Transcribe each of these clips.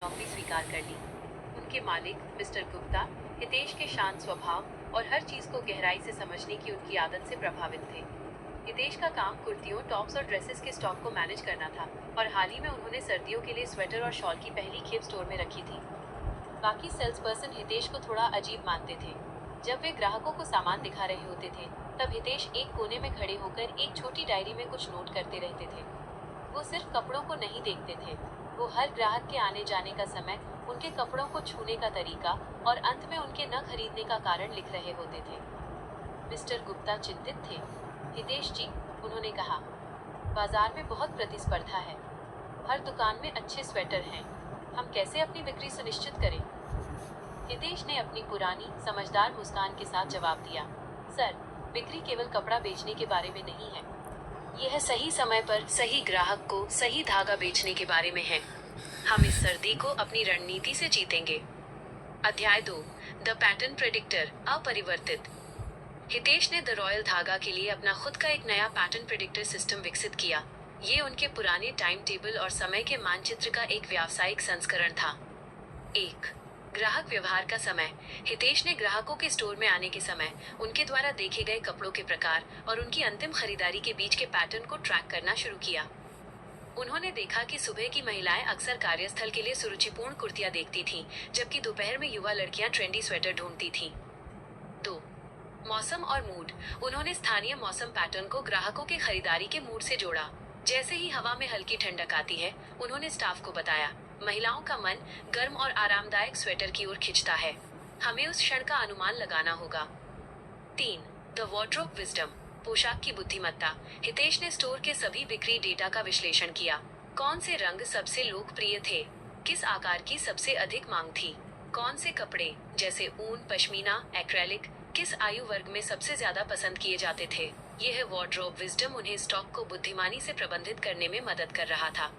नौकरी स्वीकार कर ली। उनके मालिक मिस्टर गुप्ता हितेश के शांत स्वभाव और हर चीज को गहराई से समझने की उनकी आदत से प्रभावित थे। हितेश का काम कुर्तियों, टॉप्स और ड्रेसेस के स्टॉक को मैनेज करना था और हाल ही में उन्होंने सर्दियों के लिए स्वेटर और शॉल की पहली खेप स्टोर में रखी थी। बाकी सेल्स पर्सन हितेश को थोड़ा अजीब मानते थे। जब वे ग्राहकों को सामान दिखा रहे होते थे तब हितेश एक कोने में खड़े होकर एक छोटी डायरी में कुछ नोट करते रहते थे। वो सिर्फ कपड़ों को नहीं देखते थे, वो हर ग्राहक के आने जाने का समय, उनके कपड़ों को छूने का तरीका और अंत में उनके न खरीदने का कारण लिख रहे होते थे। मिस्टर गुप्ता चिंतित थे। हितेश जी, उन्होंने कहा, बाजार में बहुत प्रतिस्पर्धा है। हर दुकान में अच्छे स्वेटर हैं। हम कैसे अपनी बिक्री सुनिश्चित करें? हितेश ने अपनी पुरानी समझदार मुस्कान के साथ जवाब दिया, सर, बिक्री केवल कपड़ा बेचने के बारे में नहीं है। यह सही समय पर सही ग्राहक को सही धागा बेचने के बारे में है। हम इस सर्दी को अपनी रणनीति से जीतेंगे। अध्याय 2, द पैटर्न प्रेडिक्टर, अपरिवर्तित। हितेश ने द रॉयल धागा के लिए अपना खुद का एक नया पैटर्न प्रेडिक्टर सिस्टम विकसित किया। ये उनके पुराने टाइम टेबल और समय के मानचित्र का एक व्यावसायिक संस्करण था। 1. ग्राहक व्यवहार का समय। हितेश ने ग्राहकों के स्टोर में आने के समय उनके द्वारा देखे गए कपड़ों के प्रकार और उनकी अंतिम खरीदारी के बीच के पैटर्न को ट्रैक करना शुरू किया। उन्होंने देखा कि सुबह की महिलाएं अक्सर कार्यस्थल के लिए सुरुचिपूर्ण कुर्तियां देखती थीं, जबकि दोपहर में युवा लड़कियां ट्रेंडी स्वेटर ढूंढती थीं। 2. मौसम और मूड। उन्होंने स्थानीय मौसम पैटर्न को ग्राहकों के खरीदारी के मूड से जोड़ा। जैसे ही हवा में हल्की ठंडक आती है, उन्होंने स्टाफ को बताया, महिलाओं का मन गर्म और आरामदायक स्वेटर की ओर खिंचता है। हमें उस क्षण का अनुमान लगाना होगा। 3. द वार्डरोब विजडम, पोशाक की बुद्धिमत्ता। हितेश ने स्टोर के सभी बिक्री डेटा का विश्लेषण किया। कौन से रंग सबसे लोकप्रिय थे, किस आकार की सबसे अधिक मांग थी, कौन से कपड़े जैसे ऊन, पश्मीना, एक्रेलिक किस आयु वर्ग में सबसे ज्यादा पसंद किए जाते थे। यह वार्डरोब विजडम उन्हें स्टॉक को बुद्धिमानी से प्रबंधित करने में मदद कर रहा था।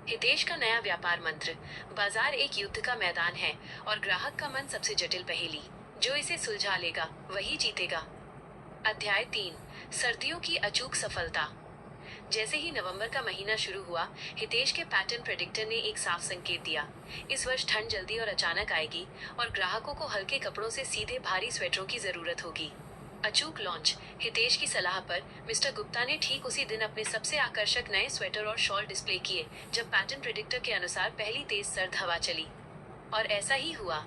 हितेश का नया व्यापार मंत्र, बाजार एक युद्ध का मैदान है और ग्राहक का मन सबसे जटिल पहेली, जो इसे सुलझा लेगा वही जीतेगा। अध्याय 3, सर्दियों की अचूक सफलता। जैसे ही नवंबर का महीना शुरू हुआ, हितेश के पैटर्न प्रेडिक्टर ने एक साफ संकेत दिया। इस वर्ष ठंड जल्दी और अचानक आएगी और ग्राहकों को हल्के कपड़ों से सीधे भारी स्वेटरों की जरूरत होगी। अचूक लॉन्च। हितेश की सलाह पर मिस्टर गुप्ता ने ठीक उसी दिन अपने सबसे आकर्षक नए स्वेटर और शॉल डिस्प्ले किए, जब पैटर्न प्रेडिक्टर के अनुसार पहली तेज सर्द हवा चली। और ऐसा ही हुआ।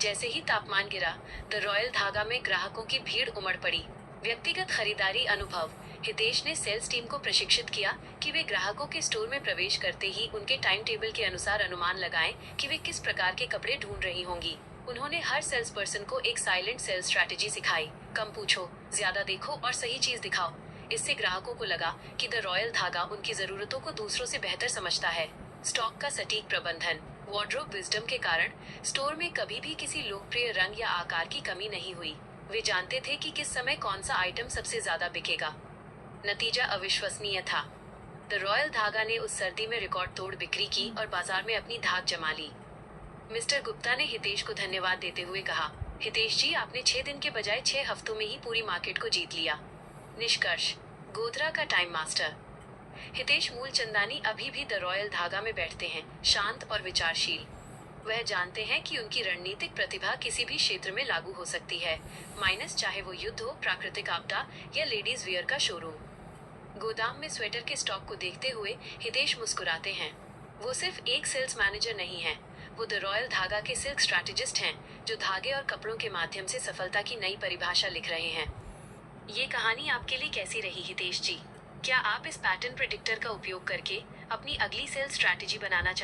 जैसे ही तापमान गिरा, द रॉयल धागा में ग्राहकों की भीड़ उमड़ पड़ी। व्यक्तिगत खरीदारी अनुभव। हितेश ने सेल्स टीम को प्रशिक्षित किया कि वे ग्राहकों के स्टोर में प्रवेश करते ही उनके टाइम टेबल के अनुसार अनुमान लगाएं कि वे किस प्रकार के कपड़े ढूंढ रही होंगी। उन्होंने हर सेल्स पर्सन को एक साइलेंट सेल्स स्ट्रैटेजी सिखाई, कम पूछो, ज्यादा देखो और सही चीज दिखाओ। इससे ग्राहकों को लगा कि द रॉयल धागा उनकी जरूरतों को दूसरों से बेहतर समझता है। स्टॉक का सटीक प्रबंधन। वार्डरोब विजडम के कारण स्टोर में कभी भी किसी लोकप्रिय रंग या आकार की कमी नहीं हुई। वे जानते थे कि किस समय कौन सा आइटम सबसे ज्यादा बिकेगा। नतीजा अविश्वसनीय था। द रॉयल धागा ने उस सर्दी में रिकॉर्ड तोड़ बिक्री की और बाजार में अपनी धाक जमा ली। मिस्टर गुप्ता ने हितेश को धन्यवाद देते हुए कहा, हितेश जी, आपने 6 दिन के बजाय 6 हफ्तों में ही पूरी मार्केट को जीत लिया। निष्कर्ष, गोधरा का टाइम मास्टर। हितेश मूलचंदानी अभी भी द रॉयल धागा में बैठते हैं, शांत और विचारशील। वह जानते हैं कि उनकी रणनीतिक प्रतिभा किसी भी क्षेत्र में लागू हो सकती है, माइनस चाहे वो युद्ध हो, प्राकृतिक आपदा या लेडीज वियर का शोरूम। गोदाम में स्वेटर के स्टॉक को देखते हुए हितेश मुस्कुराते हैं। वो सिर्फ एक सेल्स मैनेजर नहीं है, वो द रॉयल धागा के सिल्क स्ट्रैटेजिस्ट हैं, जो धागे और कपड़ों के माध्यम से सफलता की नई परिभाषा लिख रहे हैं। ये कहानी आपके लिए कैसी रही हितेश जी? क्या आप इस पैटर्न प्रेडिक्टर का उपयोग करके अपनी अगली सेल्स स्ट्रैटेजी बनाना चाहेंगे?